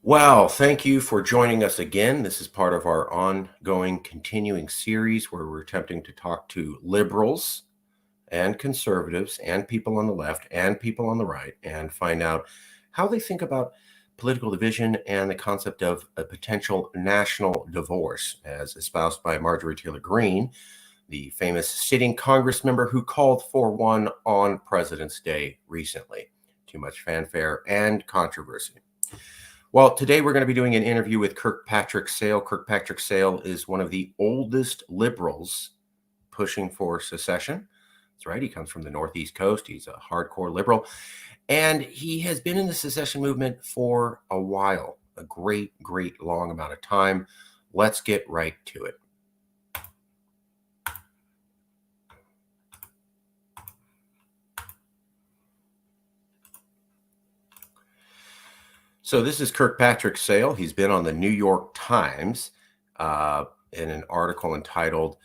Well, thank you for joining us again. This is part of our ongoing, continuing series where we're attempting to talk to liberals and conservatives and people on the left and people on the right and find out how they think about political division and the concept of a potential national divorce, as espoused by Marjorie Taylor Greene, the famous sitting Congress member who called for one on President's Day recently. Too much fanfare and controversy. Well, today we're going to be doing an interview with Kirkpatrick Sale. Kirkpatrick Sale is one of the oldest liberals pushing for secession. That's right. He comes from the Northeast coast. He's a hardcore liberal. And he has been in the secession movement for a while, a great, great long amount of time. Let's get right to it. So this is Kirkpatrick Sale. He's been on the New York Times in an article entitled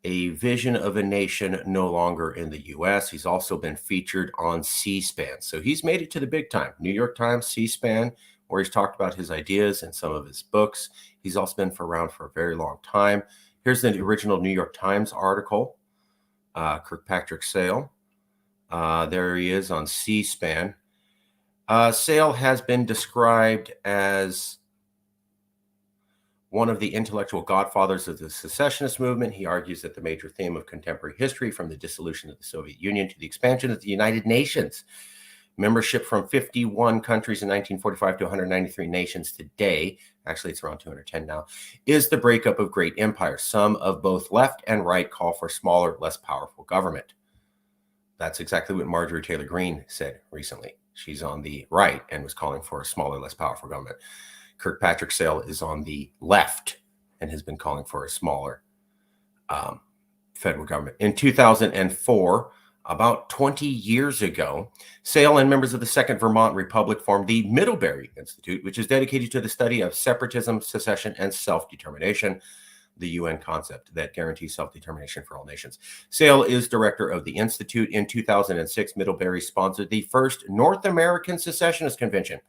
"A Vision of a Nation No Longer in the U.S." He's also been featured on C-SPAN. So he's made it to the big time. New York Times, C-SPAN, where he's talked about his ideas and some of his books. He's also been around for a very long time. Here's the original New York Times article, Kirkpatrick Sale. There he is on C-SPAN. Sale has been described as one of the intellectual godfathers of the secessionist movement. He argues that the major theme of contemporary history, from the dissolution of the Soviet Union to the expansion of the United Nations, membership from 51 countries in 1945 to 193 nations today, actually it's around 210 now, is the breakup of great empires. Some of both left and right call for smaller, less powerful government. That's exactly what Marjorie Taylor Greene said recently. She's on the right and was calling for a smaller, less powerful government. Kirkpatrick Sale is on the left and has been calling for a smaller federal government. In 2004, about 20 years ago, Sale and members of the Second Vermont Republic formed the Middlebury Institute, which is dedicated to the study of separatism, secession, and self-determination, the UN concept that guarantees self-determination for all nations. Sale is director of the Institute. In 2006, Middlebury sponsored the first North American Secessionist Convention,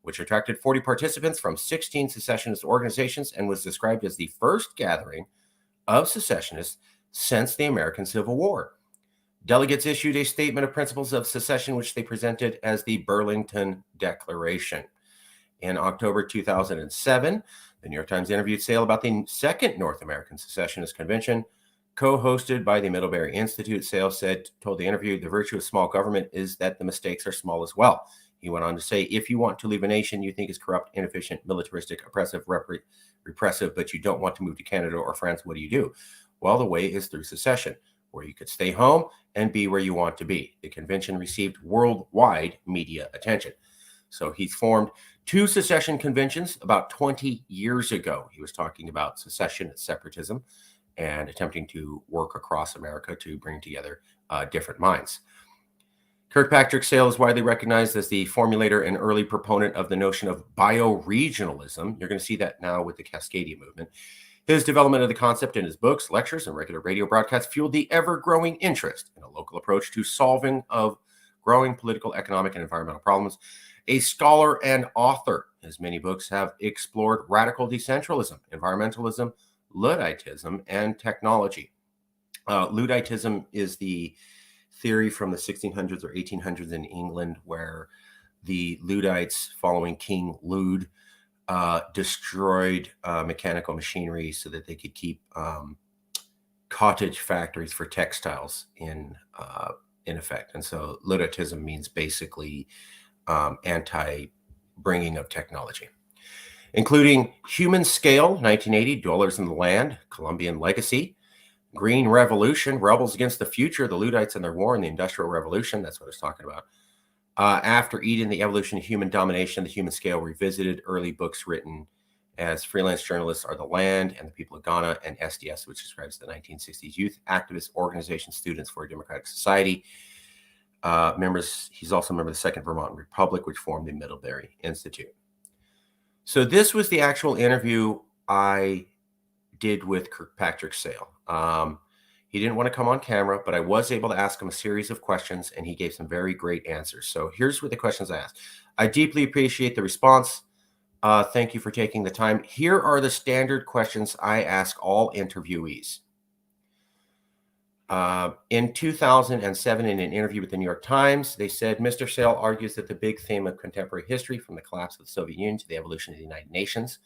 which attracted 40 participants from 16 secessionist organizations and was described as the first gathering of secessionists since the American Civil War. Delegates issued a statement of principles of secession, which they presented as the Burlington Declaration. In October 2007, the New York Times interviewed Sale about the second North American Secessionist Convention, co-hosted by the Middlebury Institute. Sale told the interview, "The virtue of small government is that the mistakes are small as well." He went on to say, "If you want to leave a nation you think is corrupt, inefficient, militaristic, oppressive, repressive, but you don't want to move to Canada or France, what do? Well, the way is through secession, where you could stay home and be where you want to be." The convention received worldwide media attention. So he's formed two secession conventions about 20 years ago. He was talking about secession and separatism and attempting to work across America to bring together different minds. Kirkpatrick Sale is widely recognized as the formulator and early proponent of the notion of bioregionalism. You're going to see that now with the Cascadia movement. His development of the concept in his books, lectures, and regular radio broadcasts fueled the ever-growing interest in a local approach to solving of growing political, economic, and environmental problems. A scholar and author, his many books have explored radical decentralism, environmentalism, Ludditism, and technology. Ludditism is the theory from the 1600s or 1800s in England, where the Luddites, following King Lud, destroyed mechanical machinery so that they could keep cottage factories for textiles in effect. And so Ludditism means basically anti-bringing of technology, including Human Scale, 1980, Dwellers in the Land, Columbian Legacy, Green Revolution, Rebels Against the Future, the Luddites and their war in the Industrial Revolution. That's what I was talking about. After Eden, The Evolution of Human Domination, The Human Scale Revisited, early books written as freelance journalists are The Land and the People of Ghana, and SDS, which describes the 1960s youth activist organization Students for a Democratic Society. He's also a member of the Second Vermont Republic, which formed the Middlebury Institute. So this was the actual interview I did with Kirkpatrick Sale. He didn't want to come on camera, but I was able to ask him a series of questions, and he gave some very great answers. So here's what the questions I asked. "I deeply appreciate the response Thank you for taking the time. Here are the standard questions I ask all interviewees. In 2007, in an interview with the New York Times, they said, Mr. Sale argues that the big theme of contemporary history, from the collapse of the Soviet Union to the evolution of the United Nations,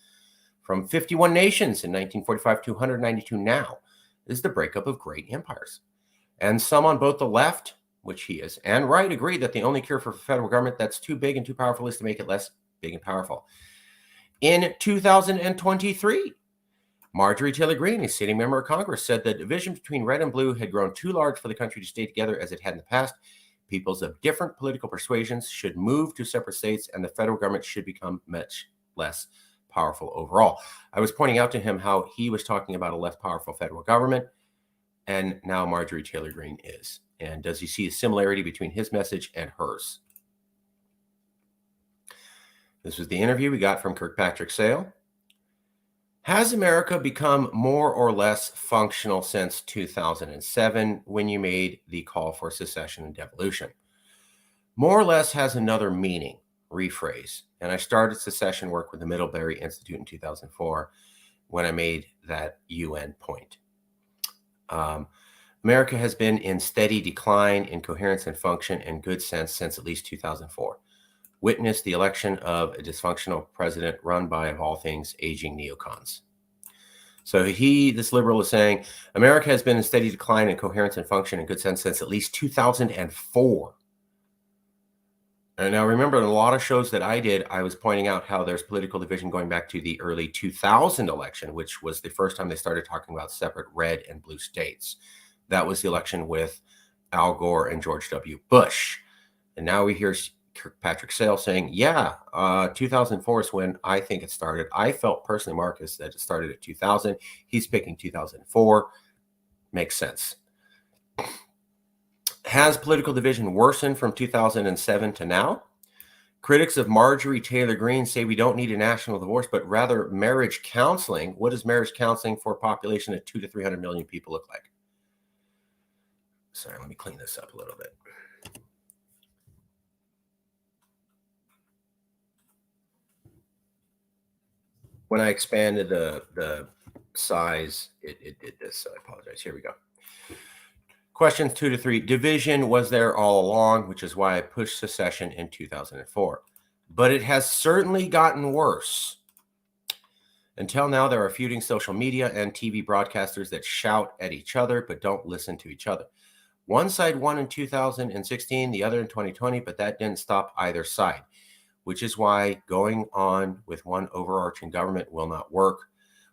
from 51 nations in 1945 to 192 now, is the breakup of great empires. And some on both the left, which he is, and right agree that the only cure for a federal government that's too big and too powerful is to make it less big and powerful. In 2023, Marjorie Taylor Greene, a sitting member of Congress, said the division between red and blue had grown too large for the country to stay together as it had in the past. Peoples of different political persuasions should move to separate states, and the federal government should become much less powerful overall. I was pointing out to him how he was talking about a less powerful federal government, and now Marjorie Taylor Greene is. And does he see a similarity between his message and hers? This was the interview we got from Kirkpatrick Sale. Has America become more or less functional since 2007 when you made the call for secession and devolution? More or less has another meaning, rephrase. And I started secession work with the Middlebury Institute in 2004 when I made that UN point. America has been in steady decline in coherence and function and good sense since at least 2004. Witnessed the election of a dysfunctional president run by, of all things, aging neocons. So this liberal is saying, America has been in steady decline in coherence and function and good sense since at least 2004. And now remember, in a lot of shows that I did, I was pointing out how there's political division going back to the early 2000 election, which was the first time they started talking about separate red and blue states. That was the election with Al Gore and George W. Bush. And now we hear Kirkpatrick Sale saying, 2004 is when I think it started. I felt personally, Marcus, that it started at 2000. He's picking 2004. Makes sense. Has political division worsened from 2007 to now? Critics of Marjorie Taylor Greene say we don't need a national divorce, but rather marriage counseling. What does marriage counseling for a population of 200 to 300 million people look like? Sorry, let me clean this up a little bit. When I expanded the size, it did this, so I apologize. Here we go. Questions 2 to 3. Division was there all along, which is why I pushed secession in 2004. But it has certainly gotten worse. Until now, there are feuding social media and TV broadcasters that shout at each other but don't listen to each other. One side won in 2016, the other in 2020, but that didn't stop either side, which is why going on with one overarching government will not work.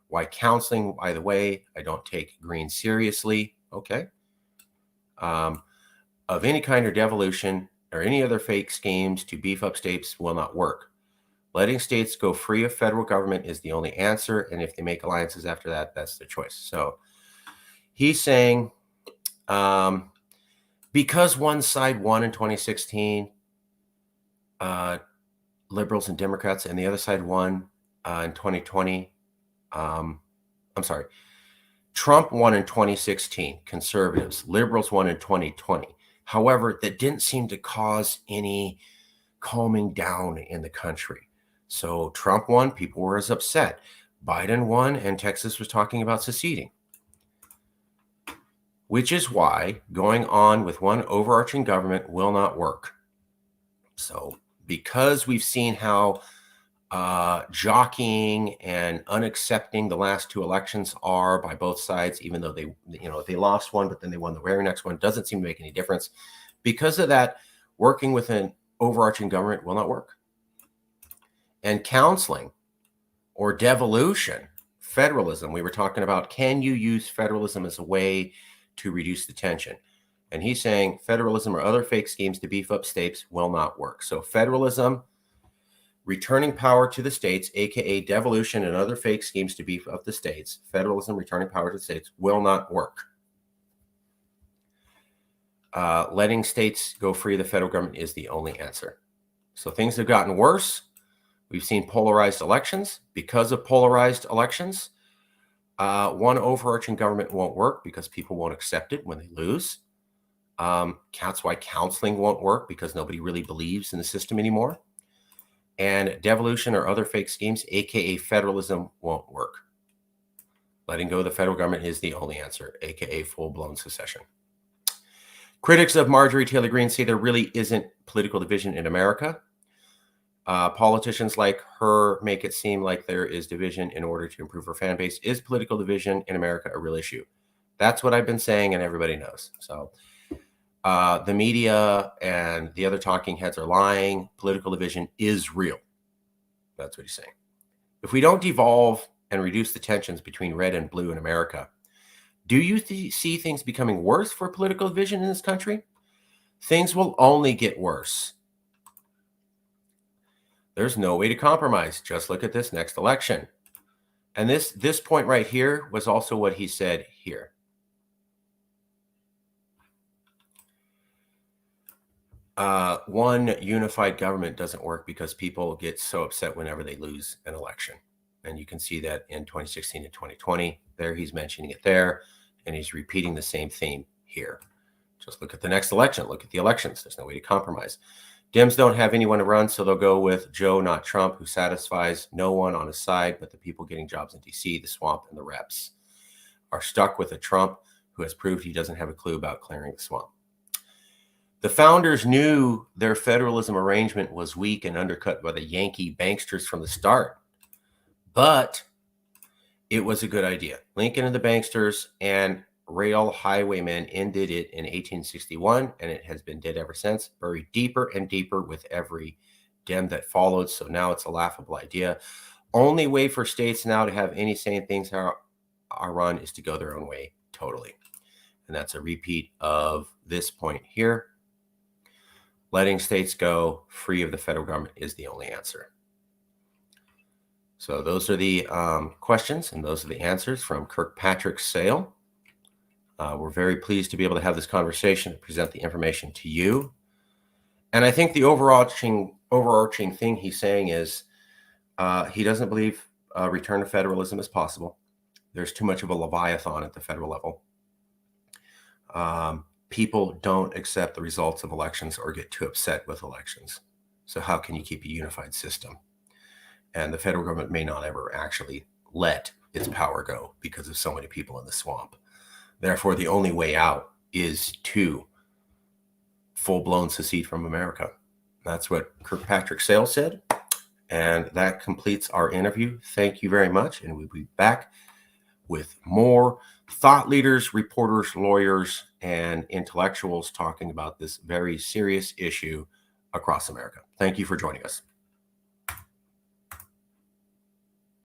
Why counseling, by the way, I don't take Greene seriously. Okay. Of any kind or devolution or any other fake schemes to beef up states will not work. Letting states go free of federal government is the only answer. And if they make alliances after that, that's their choice. So he's saying, because one side won in 2016, liberals and Democrats, and the other side won in 2020. Trump won in 2016, conservatives. Liberals won in 2020. However, that didn't seem to cause any calming down in the country. So Trump won, people were as upset. Biden won, and Texas was talking about seceding. Which is why going on with one overarching government will not work. So because we've seen how jockeying and unaccepting the last two elections are by both sides, even though they lost one, but then they won the very next one, doesn't seem to make any difference. Because of that, working with an overarching government will not work. And counseling or devolution, federalism, we were talking about, can you use federalism as a way to reduce the tension? And he's saying federalism or other fake schemes to beef up states will not work. So federalism, returning power to the states, aka devolution and other fake schemes to beef up the states, federalism, returning power to the states, will not work. Letting states go free of the federal government is the only answer. So things have gotten worse. We've seen polarized elections. Because of polarized elections, one overarching government won't work because people won't accept it when they lose. That's why counseling won't work, because nobody really believes in the system anymore. And devolution or other fake schemes, aka federalism, won't work. Letting go of the federal government is the only answer, aka full-blown secession. Critics of Marjorie Taylor Greene say there really isn't political division in America. Politicians like her make it seem like there is division in order to improve her fan base. Is political division in America a real issue? That's what I've been saying, and everybody knows. So the media and the other talking heads are lying. Political division is real. That's what he's saying. If we don't devolve and reduce the tensions between red and blue in America, do you see things becoming worse for political division in this country? Things will only get worse. There's no way to compromise. Just look at this next election. And this point right here was also what he said here. One unified government doesn't work because people get so upset whenever they lose an election. And you can see that in 2016 and 2020. There, he's mentioning it there, and he's repeating the same theme here. Just look at the next election. Look at the elections. There's no way to compromise. Dems don't have anyone to run, so they'll go with Joe, not Trump, who satisfies no one on his side but the people getting jobs in D.C., the swamp, and the reps. Are stuck with a Trump who has proved he doesn't have a clue about clearing the swamp. The founders knew their federalism arrangement was weak and undercut by the Yankee banksters from the start, but it was a good idea. Lincoln and the banksters and rail highwaymen ended it in 1861, and it has been dead ever since, buried deeper and deeper with every Dem that followed. So now it's a laughable idea. Only way for states now to have any saying things are run is to go their own way totally. And that's a repeat of this point here. Letting states go free of the federal government is the only answer. So those are the questions, and those are the answers from Kirkpatrick Sale. We're very pleased to be able to have this conversation and present the information to you. And I think the overarching thing he's saying is he doesn't believe a return to federalism is possible. There's too much of a leviathan at the federal level. People don't accept the results of elections or get too upset with elections. So how can you keep a unified system? And the federal government may not ever actually let its power go because of so many people in the swamp. Therefore, the only way out is to full-blown secede from America. That's what Kirkpatrick Sale said. And that completes our interview. Thank you very much. And we'll be back with more thought leaders, reporters, lawyers, and intellectuals talking about this very serious issue across America. Thank you for joining us.